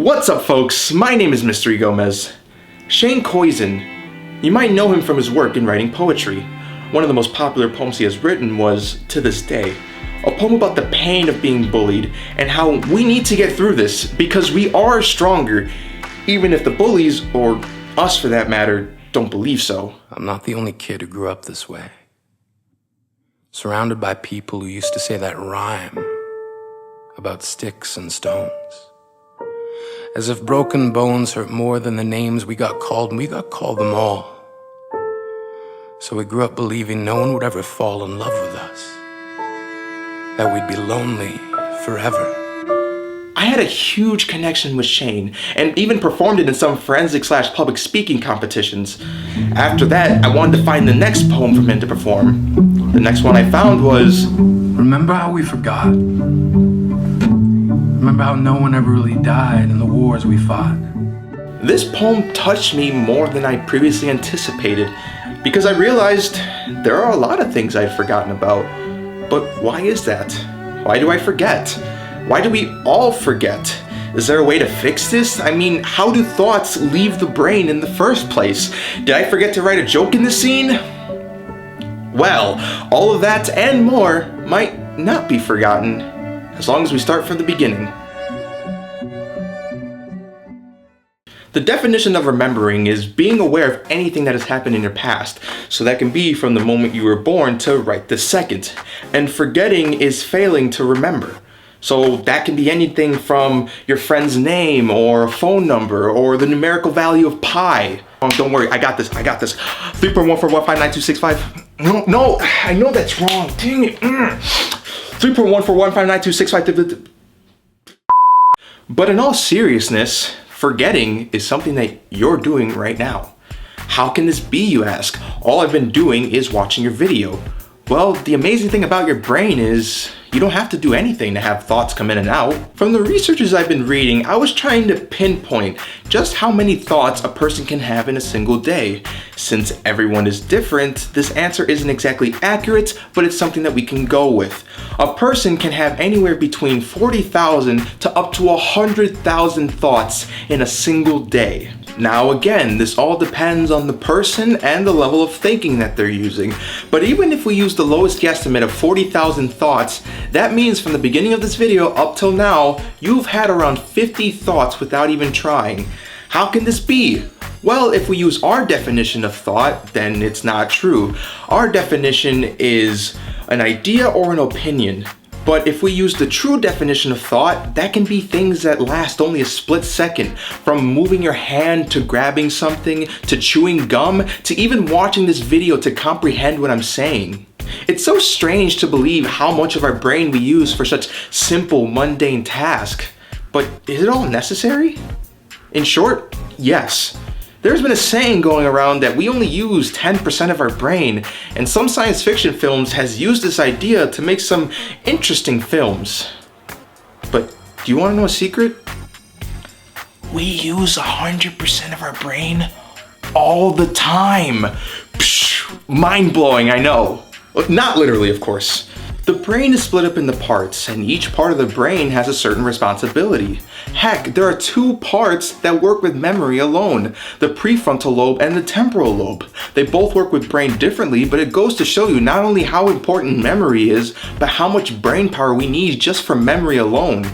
What's up, folks? My name is Mystery Gomez. Shane Koyczen. You might know him from his work in writing poetry. One of the most popular poems he has written was To This Day, a poem about the pain of being bullied and how we need to get through this because we are stronger, even if the bullies, or us for that matter, don't believe so. I'm not the only kid who grew up this way. Surrounded by people who used to say that rhyme about sticks and stones. As if broken bones hurt more than the names we got called, and we got called them all. So we grew up believing no one would ever fall in love with us, that we'd be lonely forever. I had a huge connection with Shane, and even performed it in some forensic/public speaking competitions. After that, I wanted to find the next poem from him to perform. The next one I found was, Remember how we forgot? Remember how no one ever really died in the wars we fought? This poem touched me more than I previously anticipated, because I realized there are a lot of things I'd forgotten about. But why is that? Why do I forget? Why do we all forget? Is there a way to fix this? I mean, how do thoughts leave the brain in the first place? Did I forget to write a joke in the scene? Well, all of that and more might not be forgotten, as long as we start from the beginning. The definition of remembering is being aware of anything that has happened in your past. So that can be from the moment you were born to right this second. And forgetting is failing to remember. So that can be anything from your friend's name or a phone number or the numerical value of pi. Oh, don't worry, I got this. 3.141592665. No, I know that's wrong. Dang it. 3.141592665. But in all seriousness, forgetting is something that you're doing right now. How can this be, you ask? All I've been doing is watching your video. Well, the amazing thing about your brain is you don't have to do anything to have thoughts come in and out. From the researches I've been reading, I was trying to pinpoint just how many thoughts a person can have in a single day. Since everyone is different, this answer isn't exactly accurate, but it's something that we can go with. A person can have anywhere between 40,000 to up to 100,000 thoughts in a single day. Now again, this all depends on the person and the level of thinking that they're using. But even if we use the lowest guesstimate of 40,000 thoughts, that means from the beginning of this video up till now, you've had around 50 thoughts without even trying. How can this be? Well, if we use our definition of thought, then it's not true. Our definition is an idea or an opinion. But if we use the true definition of thought, that can be things that last only a split second, from moving your hand to grabbing something, to chewing gum, to even watching this video to comprehend what I'm saying. It's so strange to believe how much of our brain we use for such simple, mundane tasks. But is it all necessary? In short, yes. There's been a saying going around that we only use 10% of our brain, and some science fiction films has used this idea to make some interesting films. But do you want to know a secret? We use 100% of our brain all the time. Psh, mind-blowing, I know. Not literally, of course. The brain is split up into parts, and each part of the brain has a certain responsibility. Heck, there are two parts that work with memory alone, the prefrontal lobe and the temporal lobe. They both work with brain differently, but it goes to show you not only how important memory is, but how much brain power we need just for memory alone.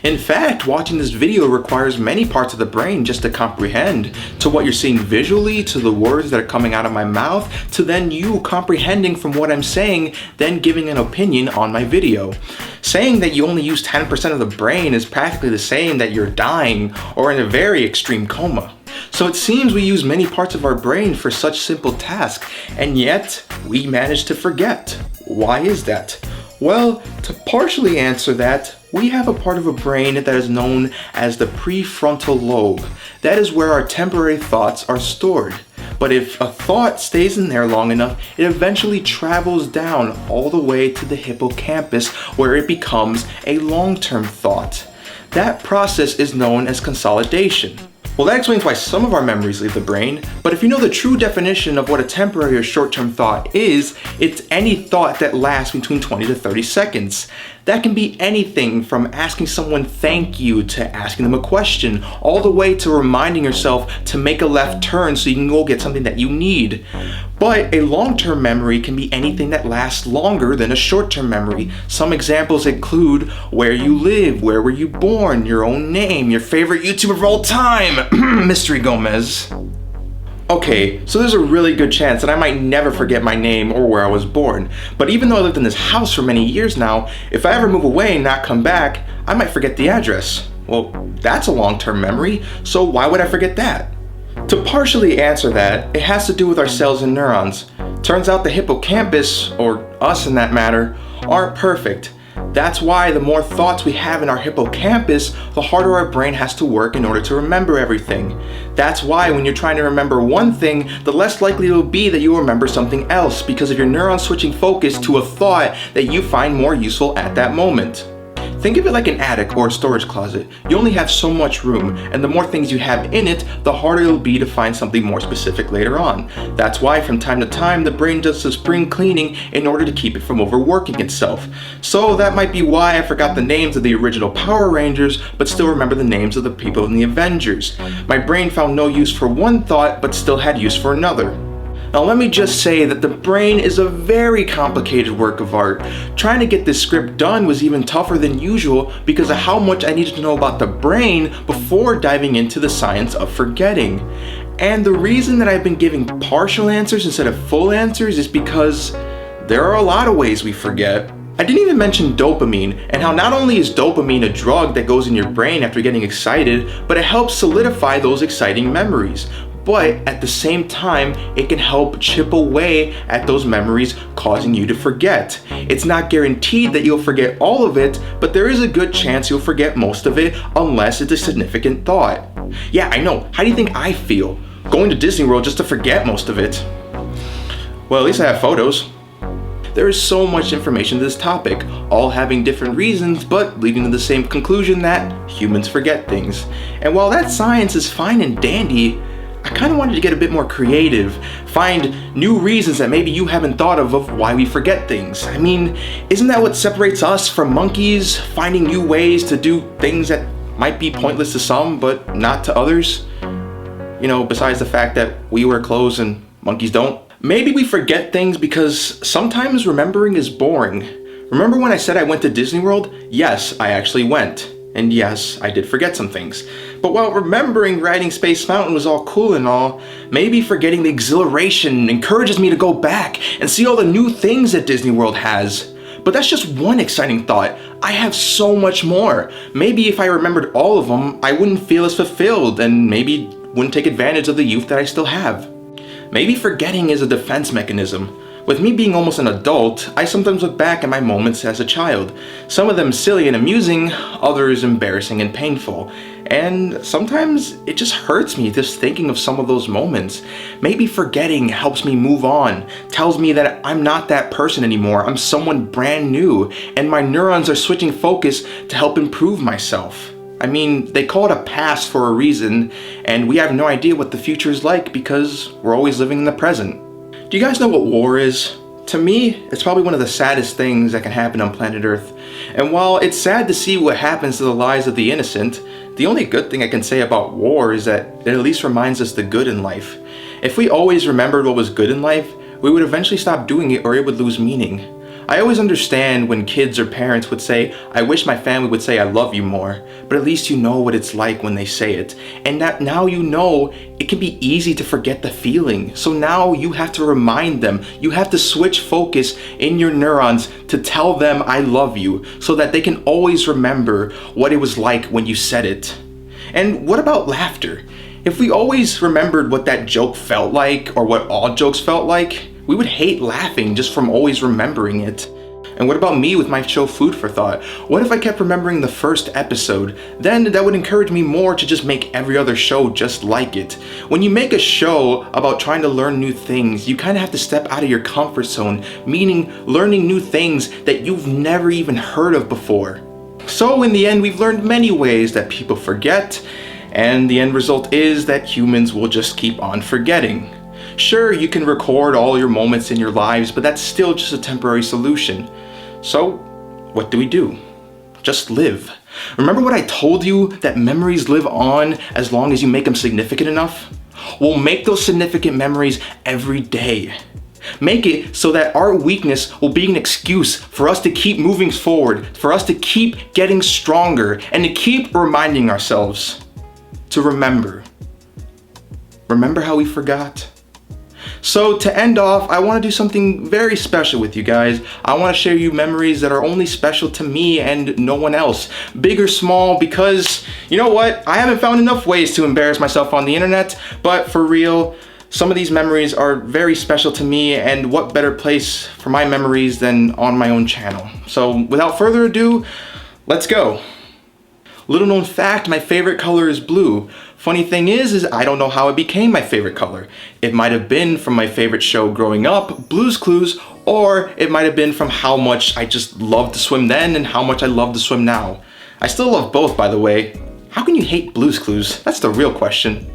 In fact, watching this video requires many parts of the brain just to comprehend, to what you're seeing visually, to the words that are coming out of my mouth, to then you comprehending from what I'm saying, then giving an opinion on my video. Saying that you only use 10% of the brain is practically the same that you're dying or in a very extreme coma. So it seems we use many parts of our brain for such simple tasks, and yet we manage to forget. Why is that? Well, to partially answer that, we have a part of a brain that is known as the prefrontal lobe. That is where our temporary thoughts are stored. But if a thought stays in there long enough, it eventually travels down all the way to the hippocampus, where it becomes a long-term thought. That process is known as consolidation. Well, that explains why some of our memories leave the brain, but if you know the true definition of what a temporary or short-term thought is, it's any thought that lasts between 20 to 30 seconds. That can be anything from asking someone thank you to asking them a question, all the way to reminding yourself to make a left turn so you can go get something that you need. But a long-term memory can be anything that lasts longer than a short-term memory. Some examples include where you live, where were you born, your own name, your favorite YouTuber of all time, Mystery Gomez. Okay, so there's a really good chance that I might never forget my name or where I was born. But even though I lived in this house for many years now, if I ever move away and not come back, I might forget the address. Well, that's a long-term memory, so why would I forget that? To partially answer that, it has to do with our cells and neurons. Turns out the hippocampus, or us in that matter, aren't perfect. That's why the more thoughts we have in our hippocampus, the harder our brain has to work in order to remember everything. That's why when you're trying to remember one thing, the less likely it will be that you'll remember something else because of your neurons switching focus to a thought that you find more useful at that moment. Think of it like an attic or a storage closet. You only have so much room, and the more things you have in it, the harder it'll be to find something more specific later on. That's why from time to time the brain does some spring cleaning in order to keep it from overworking itself. So that might be why I forgot the names of the original Power Rangers, but still remember the names of the people in the Avengers. My brain found no use for one thought, but still had use for another. Now let me just say that the brain is a very complicated work of art. Trying to get this script done was even tougher than usual because of how much I needed to know about the brain before diving into the science of forgetting. And the reason that I've been giving partial answers instead of full answers is because there are a lot of ways we forget. I didn't even mention dopamine and how not only is dopamine a drug that goes in your brain after getting excited, but it helps solidify those exciting memories. But at the same time, it can help chip away at those memories, causing you to forget. It's not guaranteed that you'll forget all of it, but there is a good chance you'll forget most of it unless it's a significant thought. Yeah, I know. How do you think I feel? Going to Disney World just to forget most of it. Well, at least I have photos. There is so much information to this topic, all having different reasons, but leading to the same conclusion that humans forget things. And while that science is fine and dandy, I kind of wanted to get a bit more creative, find new reasons that maybe you haven't thought of why we forget things. I mean, isn't that what separates us from monkeys? Finding new ways to do things that might be pointless to some, but not to others? You know, besides the fact that we wear clothes and monkeys don't. Maybe we forget things because sometimes remembering is boring. Remember when I said I went to Disney World? Yes, I actually went. And yes, I did forget some things. But while remembering riding Space Mountain was all cool and all, maybe forgetting the exhilaration encourages me to go back and see all the new things that Disney World has. But that's just one exciting thought. I have so much more. Maybe if I remembered all of them, I wouldn't feel as fulfilled and maybe wouldn't take advantage of the youth that I still have. Maybe forgetting is a defense mechanism. With me being almost an adult, I sometimes look back at my moments as a child. Some of them silly and amusing, others embarrassing and painful. And sometimes it just hurts me just thinking of some of those moments. Maybe forgetting helps me move on, tells me that I'm not that person anymore, I'm someone brand new, and my neurons are switching focus to help improve myself. I mean, they call it a past for a reason, and we have no idea what the future is like because we're always living in the present. Do you guys know what war is? To me, it's probably one of the saddest things that can happen on planet Earth. And while it's sad to see what happens to the lives of the innocent, the only good thing I can say about war is that it at least reminds us the good in life. If we always remembered what was good in life, we would eventually stop doing it or it would lose meaning. I always understand when kids or parents would say, I wish my family would say I love you more, but at least you know what it's like when they say it. And that now you know it can be easy to forget the feeling. So now you have to remind them, you have to switch focus in your neurons to tell them I love you so that they can always remember what it was like when you said it. And what about laughter? If we always remembered what that joke felt like or what all jokes felt like, we would hate laughing just from always remembering it. And what about me with my show Food for Thought? What if I kept remembering the first episode? Then that would encourage me more to just make every other show just like it. When you make a show about trying to learn new things, you kind of have to step out of your comfort zone, meaning learning new things that you've never even heard of before. So in the end, we've learned many ways that people forget, and the end result is that humans will just keep on forgetting. Sure, you can record all your moments in your lives, but that's still just a temporary solution. So, what do we do? just live. Remember what I told you, that memories live on as long as you make them significant enough? Well, make those significant memories every day. Make it so that our weakness will be an excuse for us to keep moving forward, for us to keep getting stronger, and to keep reminding ourselves to remember. Remember how we forgot? So to end off, I want to do something very special with you guys. I want to share you memories that are only special to me and no one else. Big or small, because you know what? I haven't found enough ways to embarrass myself on the internet, but for real, some of these memories are very special to me, and what better place for my memories than on my own channel. So without further ado, let's go. Little known fact, my favorite color is blue. Funny thing is I don't know how it became my favorite color. It might have been from my favorite show growing up, Blue's Clues, or it might have been from how much I just loved to swim then and how much I love to swim now. I still love both, by the way. How can you hate Blue's Clues? That's the real question.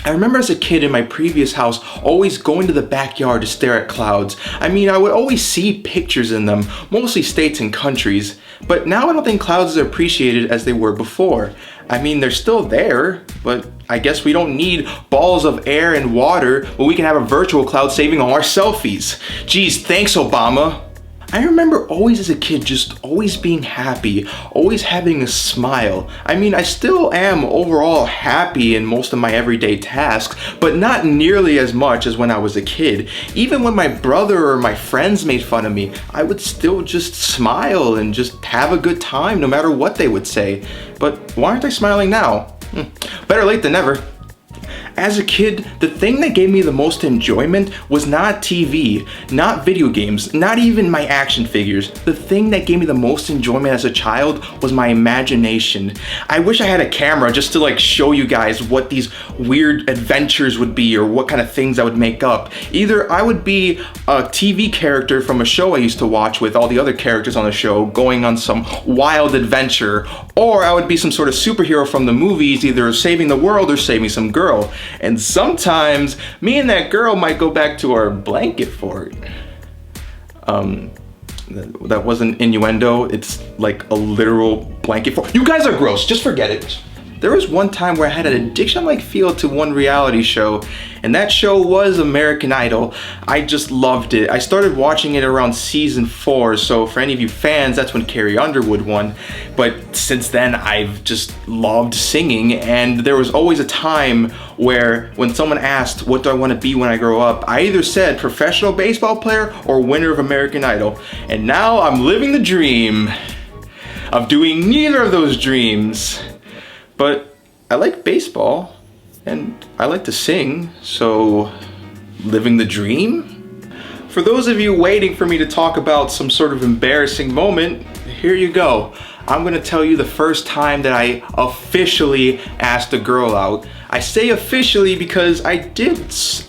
I remember as a kid in my previous house always going to the backyard to stare at clouds. I mean, I would always see pictures in them, mostly states and countries. But now I don't think clouds are appreciated as they were before. I mean, they're still there, but I guess we don't need balls of air and water when we can have a virtual cloud saving all our selfies. Geez, thanks, Obama. I remember always as a kid just always being happy, always having a smile. I mean, I still am overall happy in most of my everyday tasks, but not nearly as much as when I was a kid. Even when my brother or my friends made fun of me, I would still just smile and just have a good time no matter what they would say. But why aren't I smiling now? Better late than never. As a kid, the thing that gave me the most enjoyment was not TV, not video games, not even my action figures. The thing that gave me the most enjoyment as a child was my imagination. I wish I had a camera just to like show you guys what these weird adventures would be or what kind of things I would make up. Either I would be a TV character from a show I used to watch with all the other characters on the show going on some wild adventure, or I would be some sort of superhero from the movies, either saving the world or saving some girl. And sometimes me and that girl might go back to our blanket fort. That wasn't innuendo. It's like a literal blanket fort. You guys are gross, just forget it. There was one time where I had an addiction-like feel to one reality show, and that show was American Idol. I just loved it. I started watching it around season 4, so for any of you fans, that's when Carrie Underwood won. But since then, I've just loved singing, and there was always a time where when someone asked, what do I want to be when I grow up, I either said professional baseball player or winner of American Idol. And now I'm living the dream of doing neither of those dreams. But I like baseball, and I like to sing, so living the dream? For those of you waiting for me to talk about some sort of embarrassing moment, here you go. I'm gonna tell you the first time that I officially asked a girl out. I say officially because I did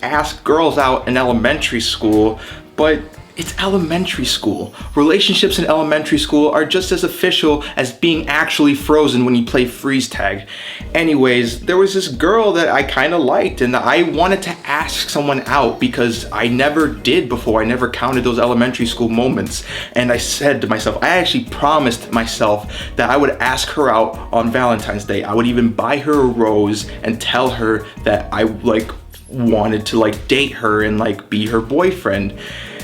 ask girls out in elementary school, but it's elementary school. Relationships in elementary school are just as official as being actually frozen when you play freeze tag. Anyways, there was this girl that I kind of liked, and I wanted to ask someone out because I never did before. I never counted those elementary school moments. And I said to myself, I actually promised myself that I would ask her out on Valentine's Day. I would even buy her a rose and tell her that I wanted to date her and be her boyfriend.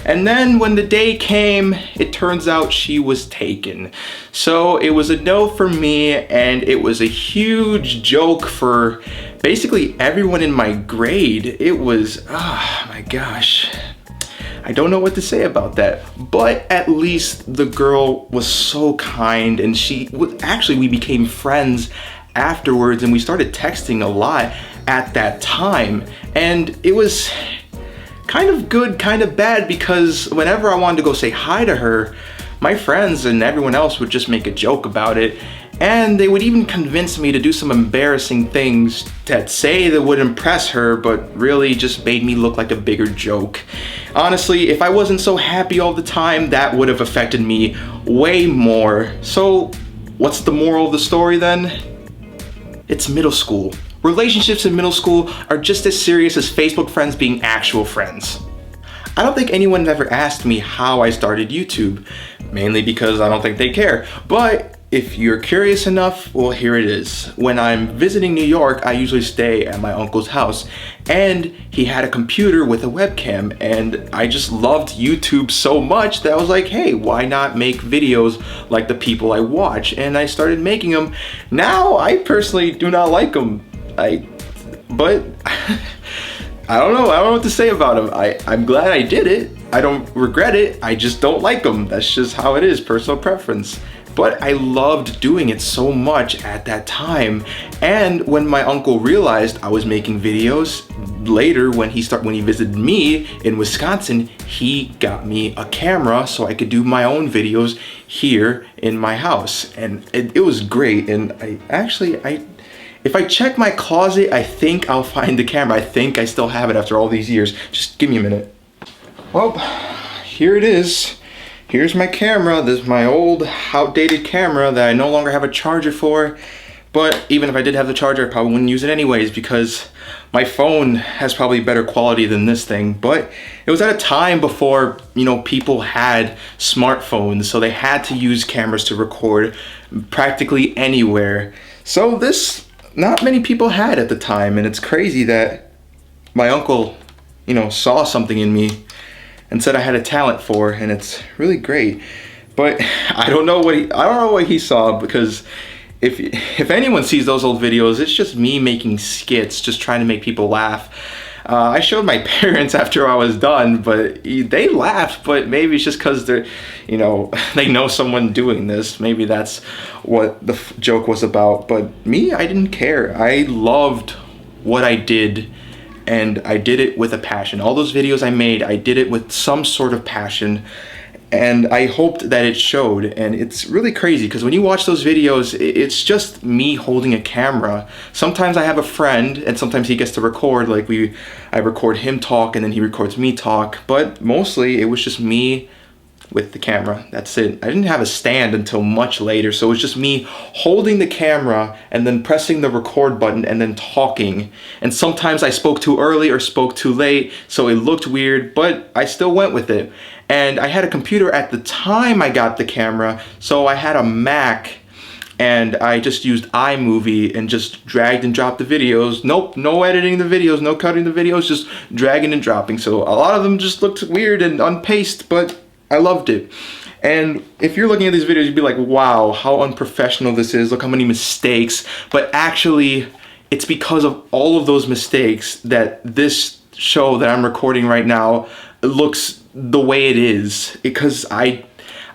And then when the day came, it turns out she was taken. So it was a no for me, and it was a huge joke for basically everyone in my grade. It was, oh my gosh. I don't know what to say about that, but at least the girl was so kind, and we became friends afterwards, and we started texting a lot at that time. And it was kind of good, kind of bad, because whenever I wanted to go say hi to her, my friends and everyone else would just make a joke about it, and they would even convince me to do some embarrassing things that would impress her, but really just made me look like a bigger joke. Honestly, if I wasn't so happy all the time, that would have affected me way more. So what's the moral of the story then? It's middle school. Relationships in middle school are just as serious as Facebook friends being actual friends. I don't think anyone ever asked me how I started YouTube, mainly because I don't think they care. But if you're curious enough, well, here it is. When I'm visiting New York, I usually stay at my uncle's house, and he had a computer with a webcam, and I just loved YouTube so much that I was like, hey, why not make videos like the people I watch? And I started making them. Now, I personally do not like them. But I don't know what to say about them. I'm glad I did it. I don't regret it. I just don't like them. That's just how it is, personal preference. But I loved doing it so much at that time. And when my uncle realized I was making videos, later when he visited me in Wisconsin, he got me a camera so I could do my own videos here in my house. And it was great. And if I check my closet, I think I'll find the camera. I think I still have it after all these years. Just give me a minute. Well, here it is. Here's my camera. This is my old outdated camera that I no longer have a charger for. But even if I did have the charger, I probably wouldn't use it anyways because my phone has probably better quality than this thing. But it was at a time before, people had smartphones, so they had to use cameras to record practically anywhere. So this, not many people had at the time, and it's crazy that my uncle, saw something in me and said I had a talent for, and it's really great. But I don't know what he saw, because if anyone sees those old videos, it's just me making skits, just trying to make people laugh. I showed my parents after I was done, but they laughed, but maybe it's just because they're, they know someone doing this. Maybe that's what the joke was about. But me, I didn't care. I loved what I did, and I did it with a passion. All those videos I made, I did it with some sort of passion, and I hoped that it showed. And it's really crazy because when you watch those videos, it's just me holding a camera. Sometimes I have a friend, and sometimes he gets to record, I record him talk and then he records me talk, but mostly it was just me with the camera. That's it. I didn't have a stand until much later, so it was just me holding the camera and then pressing the record button and then talking. And sometimes I spoke too early or spoke too late, so it looked weird, but I still went with it. And I had a computer at the time I got the camera, so I had a Mac, and I just used iMovie and just dragged and dropped the videos. Nope, no editing the videos, no cutting the videos, just dragging and dropping. So a lot of them just looked weird and unpaced, but I loved it. And if you're looking at these videos, you'd be like, wow, how unprofessional this is. Look how many mistakes. But actually, it's because of all of those mistakes that this show that I'm recording right now looks the way it is. Because I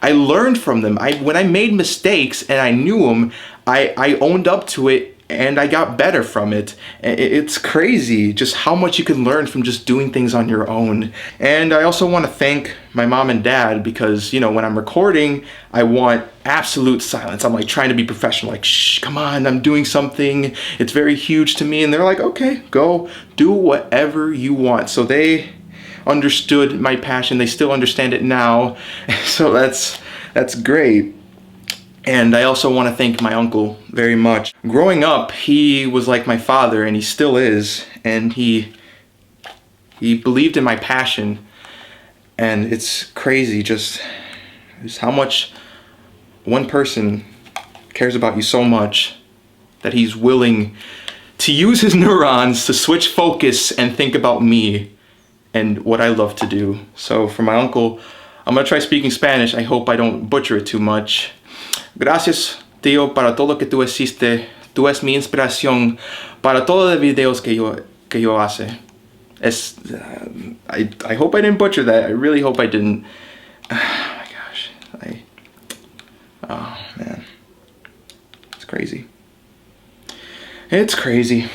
learned from them. When I made mistakes and I knew them, I owned up to it, and I got better from it. It's crazy just how much you can learn from just doing things on your own. And I also want to thank my mom and dad, because when I'm recording, I want absolute silence. I'm trying to be professional, shh, come on, I'm doing something. It's very huge to me. And they're like, okay, go do whatever you want. So they understood my passion. They still understand it now. So that's great. And I also want to thank my uncle very much. Growing up, he was like my father, and he still is. And he believed in my passion. And it's crazy just how much one person cares about you so much that he's willing to use his neurons to switch focus and think about me and what I love to do. So for my uncle, I'm going to try speaking Spanish. I hope I don't butcher it too much. Gracias, tío, para todo lo que tú hiciste. Tú es mi inspiración para todos los videos que yo hace. I hope I didn't butcher that. I really hope I didn't. Oh my gosh. Oh man. It's crazy. It's crazy.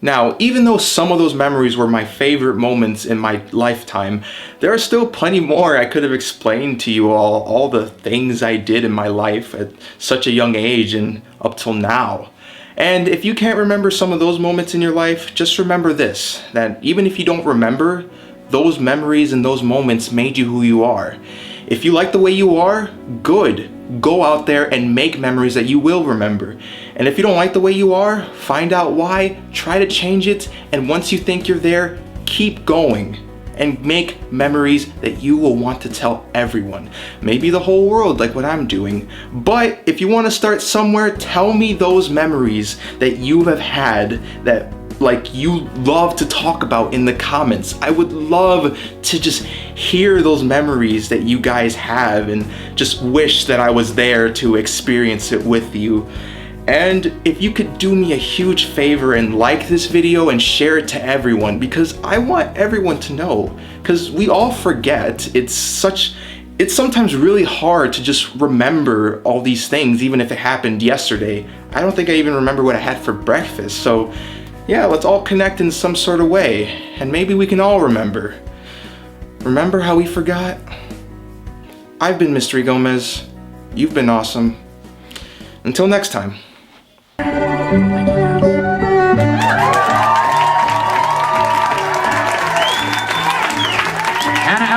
Now, even though some of those memories were my favorite moments in my lifetime, there are still plenty more I could have explained to you all the things I did in my life at such a young age and up till now. And if you can't remember some of those moments in your life, just remember this, that even if you don't remember, those memories and those moments made you who you are. If you like the way you are, good. Go out there and make memories that you will remember. And if you don't like the way you are, find out why, try to change it, and once you think you're there, keep going. and make memories that you will want to tell everyone. Maybe the whole world, like what I'm doing. But if you want to start somewhere, tell me those memories that you have had that like you love to talk about in the comments. I would love to just hear those memories that you guys have and just wish that I was there to experience it with you. And if you could do me a huge favor and like this video and share it to everyone, because I want everyone to know, because we all forget. It's sometimes really hard to just remember all these things, even if it happened yesterday. I don't think I even remember what I had for breakfast. So yeah, let's all connect in some sort of way, and maybe we can all remember. Remember how we forgot? I've been Mystery Gomez. You've been awesome. Until next time. Hannah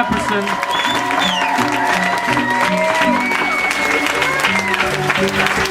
Epperson.